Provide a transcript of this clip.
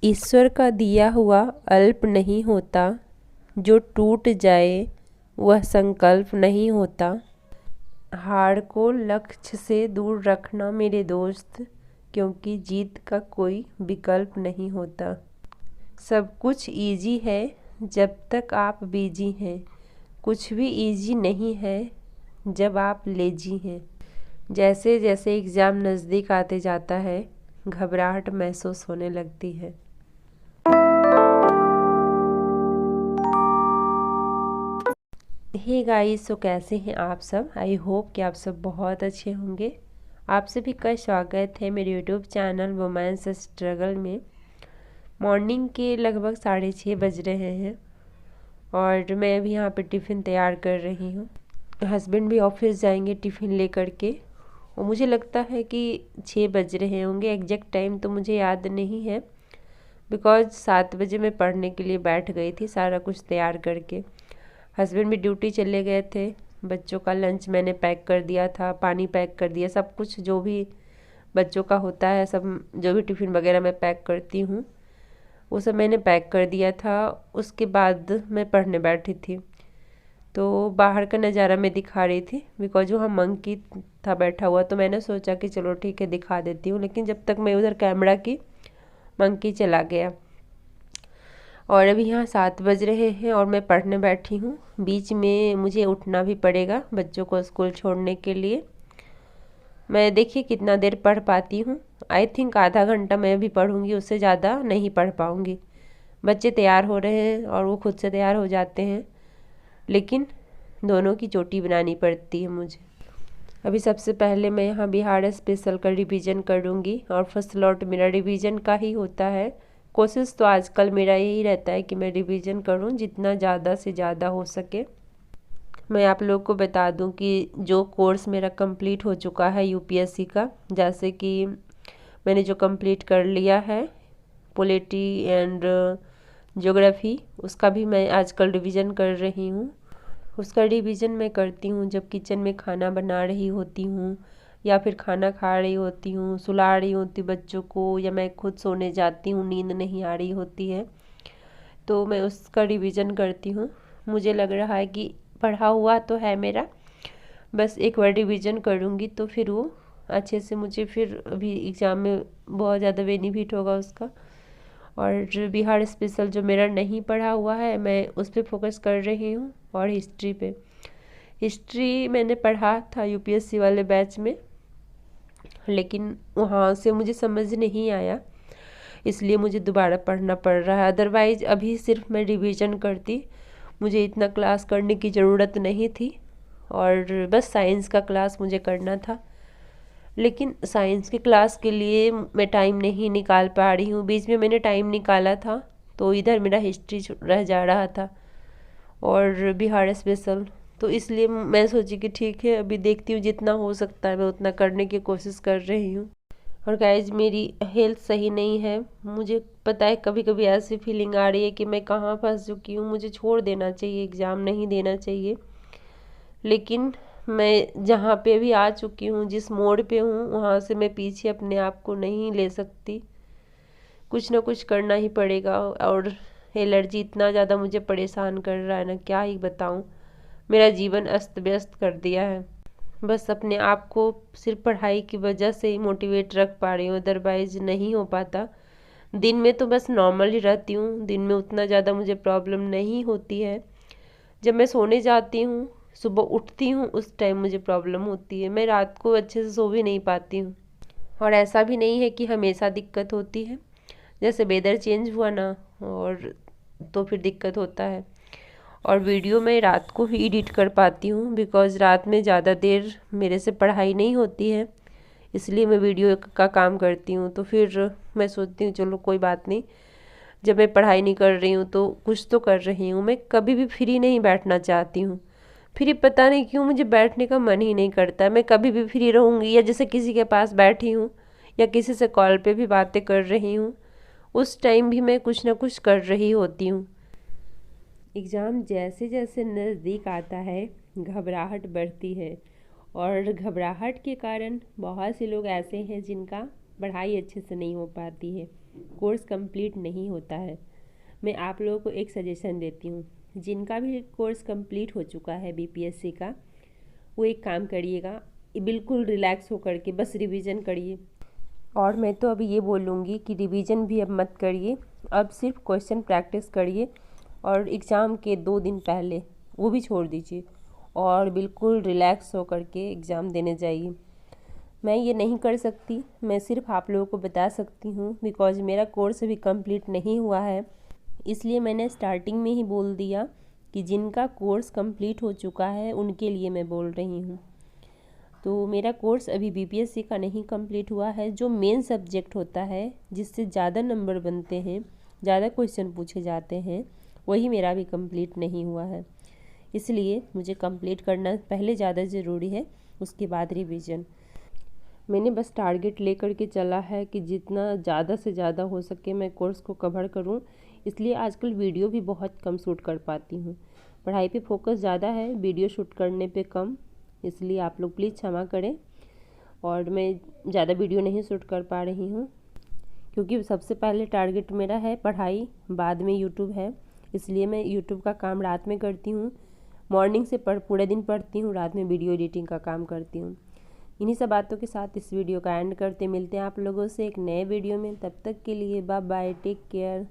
ईश्वर का दिया हुआ अल्प नहीं होता, जो टूट जाए वह संकल्प नहीं होता। हार को लक्ष्य से दूर रखना मेरे दोस्त, क्योंकि जीत का कोई विकल्प नहीं होता। सब कुछ इजी है जब तक आप बिजी हैं, कुछ भी इजी नहीं है जब आप लेजी हैं। जैसे जैसे एग्ज़ाम नज़दीक आते जाता है, घबराहट महसूस होने लगती है। हे गाइस, सो कैसे हैं आप सब? आई होप कि आप सब बहुत अच्छे होंगे। आप सभी का स्वागत है मेरे यूट्यूब चैनल वुमेन्स स्ट्रगल में। मॉर्निंग के लगभग 6:30 बज रहे हैं और मैं अभी यहाँ पे टिफ़िन तैयार कर रही हूँ। हस्बैंड भी ऑफिस जाएंगे टिफ़िन लेकर के, और मुझे लगता है कि 6 बज रहे होंगे। एग्जैक्ट टाइम तो मुझे याद नहीं है, बिकॉज़ 7 बजे मैं पढ़ने के लिए बैठ गई थी सारा कुछ तैयार करके। हस्बैंड भी ड्यूटी चले गए थे। बच्चों का लंच मैंने पैक कर दिया था, पानी पैक कर दिया, सब कुछ जो भी बच्चों का होता है, सब जो भी टिफ़िन वगैरह मैं पैक करती हूँ वो सब मैंने पैक कर दिया था। उसके बाद मैं पढ़ने बैठी थी, तो बाहर का नज़ारा मैं दिखा रही थी, बिकॉज वहाँ मंकी था बैठा हुआ, तो मैंने सोचा कि चलो ठीक है दिखा देती हूँ। लेकिन जब तक मैं उधर कैमरा की, मंकी चला गया। और अभी यहाँ 7 बज रहे हैं और मैं पढ़ने बैठी हूँ। बीच में मुझे उठना भी पड़ेगा बच्चों को स्कूल छोड़ने के लिए। मैं देखिए कितना देर पढ़ पाती हूँ। आई थिंक आधा घंटा मैं भी पढ़ूँगी, उससे ज़्यादा नहीं पढ़ पाऊँगी। बच्चे तैयार हो रहे हैं और वो खुद से तैयार हो जाते हैं, लेकिन दोनों की चोटी बनानी पड़ती है मुझे। अभी सबसे पहले मैं यहाँ बिहार स्पेशल का रिवीजन करूँगी, और फर्स्ट लॉट मेरा रिवीजन का ही होता है। कोशिश तो आजकल मेरा यही रहता है कि मैं रिवीजन करूँ जितना ज़्यादा से ज़्यादा हो सके। मैं आप लोग को बता दूं कि जो कोर्स मेरा कंप्लीट हो चुका है यूपीएससी का, जैसे कि मैंने जो कंप्लीट कर लिया है पॉलिटी एंड ज्योग्राफी, उसका भी मैं आजकल रिवीजन कर रही हूँ। उसका रिवीजन मैं करती हूँ जब किचन में खाना बना रही होती हूँ, या फिर खाना खा रही होती हूँ, सुला रही होती बच्चों को, या मैं खुद सोने जाती हूँ, नींद नहीं आ रही होती है, तो मैं उसका रिवीजन करती हूँ। मुझे लग रहा है कि पढ़ा हुआ तो है मेरा, बस एक बार रिवीजन करूँगी तो फिर वो अच्छे से मुझे फिर अभी एग्ज़ाम में बहुत ज़्यादा बेनिफिट होगा उसका। और बिहार स्पेशल जो मेरा नहीं पढ़ा हुआ है, मैं उस पर फोकस कर रही हूँ। और हिस्ट्री पे, हिस्ट्री मैंने पढ़ा था यूपीएससी वाले बैच में, लेकिन वहाँ से मुझे समझ नहीं आया, इसलिए मुझे दोबारा पढ़ना पड़ रहा है। अदरवाइज़ अभी सिर्फ मैं रिवीजन करती, मुझे इतना क्लास करने की ज़रूरत नहीं थी, और बस साइंस का क्लास मुझे करना था। लेकिन साइंस की क्लास के लिए मैं टाइम नहीं निकाल पा रही हूँ। बीच में मैंने टाइम निकाला था तो इधर मेरा हिस्ट्री रह जा रहा था और बिहार स्पेशल, तो इसलिए मैं सोची कि ठीक है अभी देखती हूँ, जितना हो सकता है मैं उतना करने की कोशिश कर रही हूँ। और गाइज मेरी हेल्थ सही नहीं है, मुझे पता है कभी कभी ऐसी फीलिंग आ रही है कि मैं कहाँ फंस चुकी हूँ, मुझे छोड़ देना चाहिए, एग्ज़ाम नहीं देना चाहिए। लेकिन मैं जहाँ पे भी आ चुकी हूँ, जिस मोड़ पे हूँ, वहाँ से मैं पीछे अपने आप को नहीं ले सकती, कुछ ना कुछ करना ही पड़ेगा। और एलर्जी इतना ज़्यादा मुझे परेशान कर रहा है ना, क्या ही बताऊँ, मेरा जीवन अस्त व्यस्त कर दिया है। बस अपने आप को सिर्फ पढ़ाई की वजह से ही मोटिवेट रख पा रही हूँ, अदरवाइज नहीं हो पाता। दिन में तो बस नॉर्मल ही रहती हूँ, दिन में उतना ज़्यादा मुझे प्रॉब्लम नहीं होती है। जब मैं सोने जाती हूँ, सुबह उठती हूँ, उस टाइम मुझे प्रॉब्लम होती है। मैं रात को अच्छे से सो भी नहीं पाती हूँ। और ऐसा भी नहीं है कि हमेशा दिक्कत होती है, जैसे वेदर चेंज हुआ ना, और तो फिर दिक्कत होता है। और वीडियो मैं रात को ही एडिट कर पाती हूँ, बिकॉज़ रात में ज़्यादा देर मेरे से पढ़ाई नहीं होती है, इसलिए मैं वीडियो का काम करती हूँ। तो फिर मैं सोचती हूँ चलो कोई बात नहीं, जब मैं पढ़ाई नहीं कर रही हूँ तो कुछ तो कर रही हूँ। मैं कभी भी फ्री नहीं बैठना चाहती हूँ, फ्री पता नहीं क्यों मुझे बैठने का मन ही नहीं करता। मैं कभी भी फ्री रहूँगी, या जैसे किसी के पास बैठी हूँ या किसी से कॉल पे भी बातें कर रही हूँ, उस टाइम भी मैं कुछ ना कुछ कर रही होती हूँ। एग्ज़ाम जैसे जैसे नज़दीक आता है, घबराहट बढ़ती है, और घबराहट के कारण बहुत से लोग ऐसे हैं जिनका पढ़ाई अच्छे से नहीं हो पाती है। कोर्स कंप्लीट नहीं होता है। मैं आप लोगों को एक सजेशन देती हूँ, जिनका भी कोर्स कंप्लीट हो चुका है बीपीएससी का, वो एक काम करिएगा, बिल्कुल रिलैक्स होकर के बस रिवीजन करिए। और मैं तो अभी ये बोलूँगी कि रिवीजन भी अब मत करिए, अब सिर्फ क्वेश्चन प्रैक्टिस करिए और एग्ज़ाम के 2 दिन पहले वो भी छोड़ दीजिए और बिल्कुल रिलैक्स होकर के एग्ज़ाम देने जाइए। मैं ये नहीं कर सकती, मैं सिर्फ आप लोगों को बता सकती हूँ, बिकॉज़ मेरा कोर्स अभी कंप्लीट नहीं हुआ है, इसलिए मैंने स्टार्टिंग में ही बोल दिया कि जिनका कोर्स कंप्लीट हो चुका है उनके लिए मैं बोल रही हूँ। तो मेरा कोर्स अभी बीपीएससी का नहीं कंप्लीट हुआ है। जो मेन सब्जेक्ट होता है, जिससे ज़्यादा नंबर बनते हैं, ज़्यादा क्वेश्चन पूछे जाते हैं, वही मेरा भी कंप्लीट नहीं हुआ है। इसलिए मुझे कंप्लीट करना पहले ज़्यादा ज़रूरी है, उसके बाद रिवीजन। मैंने बस टारगेट लेकर के चला है कि जितना ज़्यादा से ज़्यादा हो सके मैं कोर्स को कवर करूं, इसलिए आजकल वीडियो भी बहुत कम शूट कर पाती हूं। पढ़ाई पे फोकस ज़्यादा है, वीडियो शूट करने पे कम, इसलिए आप लोग प्लीज़ क्षमा करें। और मैं ज़्यादा वीडियो नहीं शूट कर पा रही हूँ, क्योंकि सबसे पहले टारगेट मेरा है पढ़ाई, बाद में यूट्यूब है, इसलिए मैं यूट्यूब का काम रात में करती हूँ। मॉर्निंग से पूरे दिन पढ़ती हूँ, रात में वीडियो एडिटिंग का काम करती हूँ। इन्हीं सब बातों के साथ इस वीडियो का एंड करते मिलते हैं आप लोगों से एक नए वीडियो में। तब तक के लिए बाय बाय, टेक केयर।